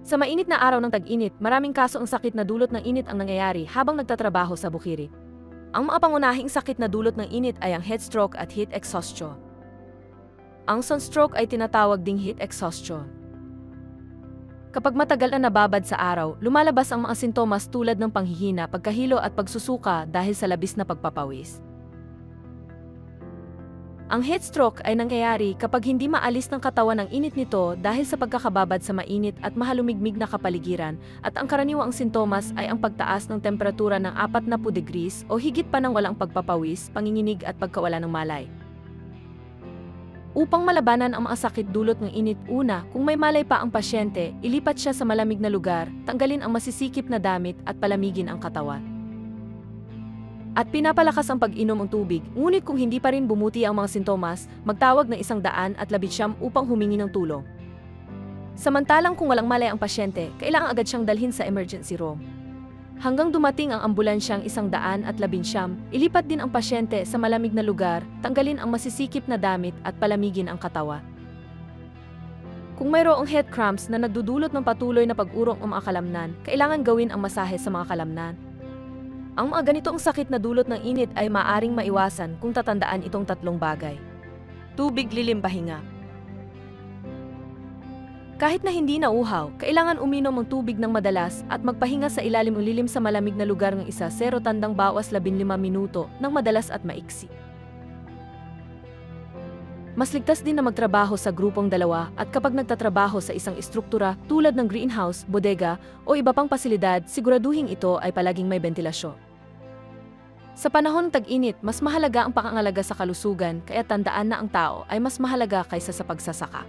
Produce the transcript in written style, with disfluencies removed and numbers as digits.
Sa mainit na araw ng tag-init, maraming kaso ang sakit na dulot ng init ang nangyayari habang nagtatrabaho sa bukiri. Ang mga pangunahing sakit na dulot ng init ay ang heatstroke at heat exhaustion. Ang sunstroke ay tinatawag ding heat exhaustion. Kapag matagal na nababad sa araw, lumalabas ang mga sintomas tulad ng panghihina, pagkahilo at pagsusuka dahil sa labis na pagpapawis. Ang heatstroke ay nangyayari kapag hindi maalis ng katawan ang init nito dahil sa pagkakababad sa mainit at mahalumigmig na kapaligiran, at ang karaniwang sintomas ay ang pagtaas ng temperatura ng 40 degrees o higit pa ng walang pagpapawis, panginginig at pagkawala ng malay. Upang malabanan ang mga sakit dulot ng init, una, kung may malay pa ang pasyente, ilipat siya sa malamig na lugar, tanggalin ang masisikip na damit at palamigin ang katawan. At pinapalakas ang pag-inom ng tubig, ngunit kung hindi pa rin bumuti ang mga sintomas, magtawag ng 119 upang humingi ng tulong. Samantalang kung walang malay ang pasyente, kailangan agad siyang dalhin sa emergency room. Hanggang dumating ang ambulansyang 119, ilipat din ang pasyente sa malamig na lugar, tanggalin ang masisikip na damit at palamigin ang katawan. Kung mayroong head cramps na nagdudulot ng patuloy na pag-urong o mga kalamnan, kailangan gawin ang masahe sa mga kalamnan. Ang mga ganitong sakit na dulot ng init ay maaaring maiwasan kung tatandaan itong 3 bagay. Tubig, lilim, pahinga. Kahit na hindi nauhaw, kailangan uminom ng tubig ng madalas at magpahinga sa ilalim o lilim sa malamig na lugar ng 0-15 minuto ng madalas at maiksi. Mas ligtas din na magtrabaho sa grupong 2 at kapag nagtatrabaho sa isang estruktura tulad ng greenhouse, bodega o iba pang pasilidad, siguraduhin ito ay palaging may bentilasyon. Sa panahon ng tag-init, mas mahalaga ang pangangalaga sa kalusugan, kaya tandaan na ang tao ay mas mahalaga kaysa sa pagsasaka.